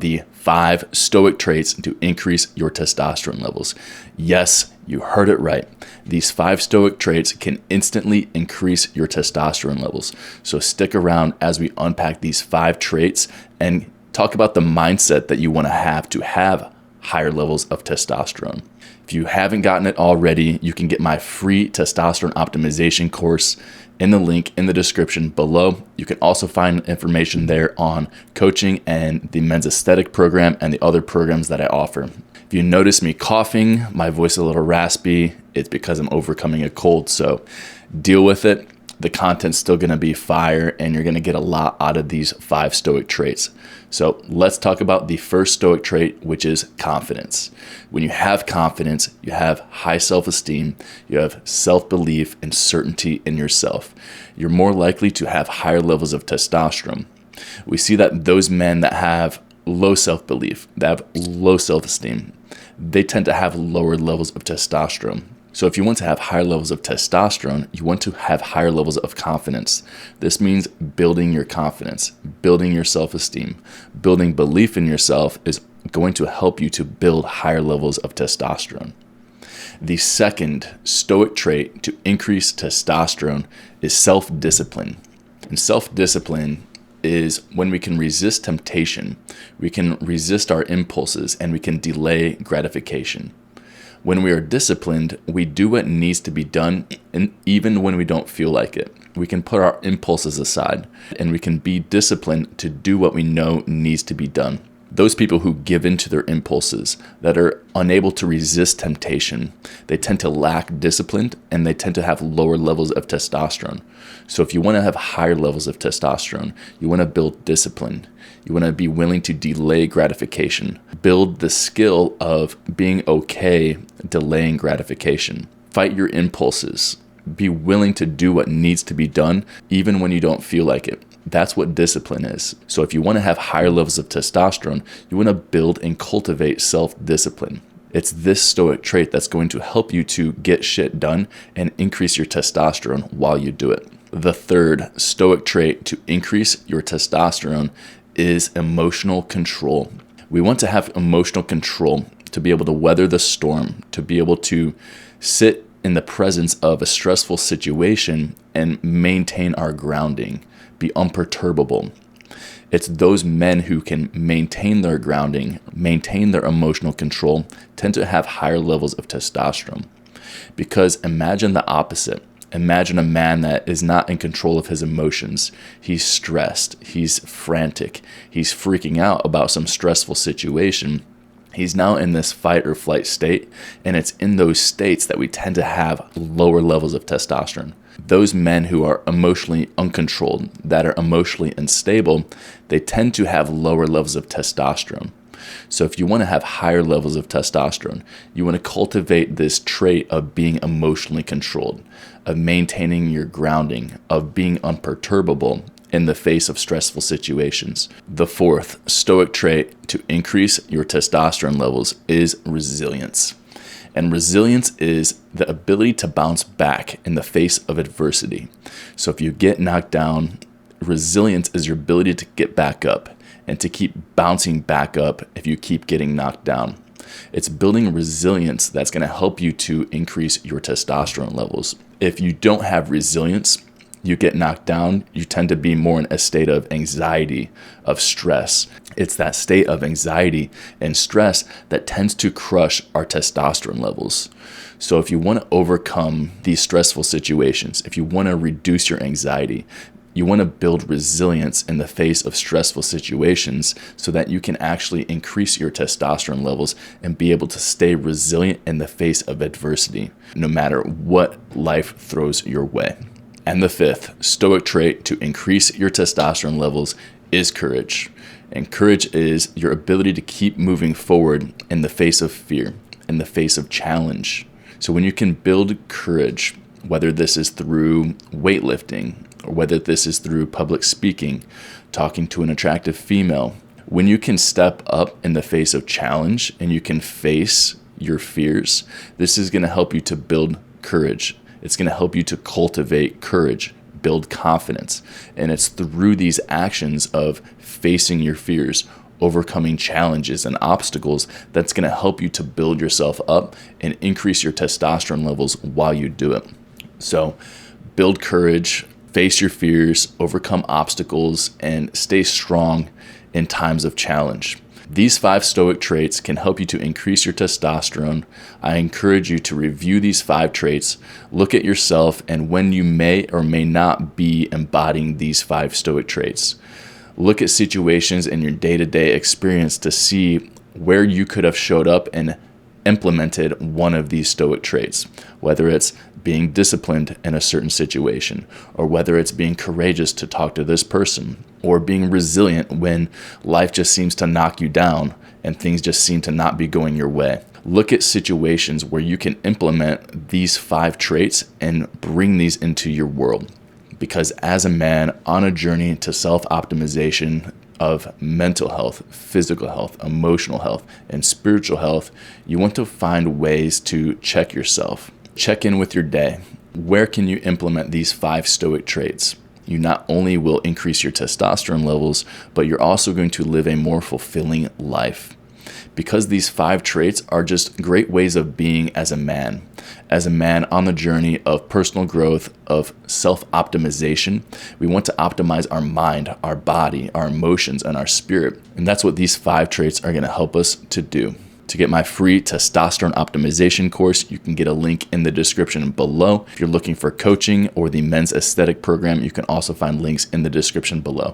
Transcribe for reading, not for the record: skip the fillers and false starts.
the 5 Stoic traits to increase your testosterone levels. Yes, you heard it right. These 5 Stoic traits can instantly increase your testosterone levels. So stick around as we unpack these 5 traits and talk about the mindset that you want to have higher levels of testosterone. If you haven't gotten it already, you can get my free testosterone optimization course in the link in the description below. You can also find information there on coaching and the men's aesthetic program and the other programs that I offer. If you notice me coughing, my voice a little raspy, it's because I'm overcoming a cold, so deal with it. The content's still going to be fire, and you're going to get a lot out of these 5 Stoic traits. So let's talk about the first Stoic trait, which is confidence. When you have confidence, you have high self-esteem, you have self-belief and certainty in yourself. You're more likely to have higher levels of testosterone. We see that those men that have low self-belief, that have low self-esteem, they tend to have lower levels of testosterone. So if you want to have higher levels of testosterone, you want to have higher levels of confidence. This means building your confidence, building your self-esteem, building belief in yourself is going to help you to build higher levels of testosterone. The second Stoic trait to increase testosterone is self-discipline. And self-discipline is when we can resist temptation, we can resist our impulses, and we can delay gratification. When we are disciplined, we do what needs to be done, and even when we don't feel like it. We can put our impulses aside, and we can be disciplined to do what we know needs to be done. Those people who give in to their impulses, that are unable to resist temptation, they tend to lack discipline, and they tend to have lower levels of testosterone. So if you want to have higher levels of testosterone, you want to build discipline. You want to be willing to delay gratification. Build the skill of being okay delaying gratification. Fight your impulses. Be willing to do what needs to be done, even when you don't feel like it. That's what discipline is. So if you want to have higher levels of testosterone, you want to build and cultivate self-discipline. It's this Stoic trait that's going to help you to get shit done and increase your testosterone while you do it. The third Stoic trait to increase your testosterone is emotional control. We want to have emotional control to be able to weather the storm, to be able to sit in the presence of a stressful situation and maintain our grounding, be unperturbable. It's those men who can maintain their grounding, maintain their emotional control, tend to have higher levels of testosterone. Because imagine the opposite. Imagine a man that is not in control of his emotions. He's stressed, he's frantic, he's freaking out about some stressful situation. He's now in this fight or flight state, and it's in those states that we tend to have lower levels of testosterone. Those men who are emotionally uncontrolled, that are emotionally unstable, they tend to have lower levels of testosterone. So if you want to have higher levels of testosterone, you want to cultivate this trait of being emotionally controlled, of maintaining your grounding, of being unperturbable in the face of stressful situations. The fourth Stoic trait to increase your testosterone levels is resilience. And resilience is the ability to bounce back in the face of adversity. So if you get knocked down, resilience is your ability to get back up and to keep bouncing back up if you keep getting knocked down. It's building resilience that's going to help you to increase your testosterone levels. If you don't have resilience, you get knocked down, you tend to be more in a state of anxiety, of stress. It's that state of anxiety and stress that tends to crush our testosterone levels. So if you want to overcome these stressful situations, if you want to reduce your anxiety, you want to build resilience in the face of stressful situations so that you can actually increase your testosterone levels and be able to stay resilient in the face of adversity, no matter what life throws your way. And the fifth Stoic trait to increase your testosterone levels is courage. And courage is your ability to keep moving forward in the face of fear, in the face of challenge. So when you can build courage, whether this is through weightlifting, or whether this is through public speaking, talking to an attractive female, when you can step up in the face of challenge and you can face your fears, this is going to help you to build courage. It's going to help you to cultivate courage, build confidence. And it's through these actions of facing your fears, overcoming challenges and obstacles that's going to help you to build yourself up and increase your testosterone levels while you do it. So build courage, face your fears, overcome obstacles, and stay strong in times of challenge. These 5 Stoic traits can help you to increase your testosterone. I encourage you to review these 5 traits, look at yourself, and when you may or may not be embodying these 5 Stoic traits. Look at situations in your day-to-day experience to see where you could have showed up and implemented one of these Stoic traits, whether it's being disciplined in a certain situation, or whether it's being courageous to talk to this person, or being resilient when life just seems to knock you down and things just seem to not be going your way. Look at situations where you can implement these 5 traits and bring these into your world. Because as a man on a journey to self-optimization of mental health, physical health, emotional health, and spiritual health, you want to find ways to check yourself. Check in with your day. Where can you implement these 5 Stoic traits? You not only will increase your testosterone levels, but you're also going to live a more fulfilling life. Because these 5 traits are just great ways of being as a man on the journey of personal growth, of self-optimization. We want to optimize our mind, our body, our emotions, and our spirit. And that's what these 5 traits are going to help us to do. To get my free testosterone optimization course, you can get a link in the description below. If you're looking for coaching or the men's aesthetic program, you can also find links in the description below.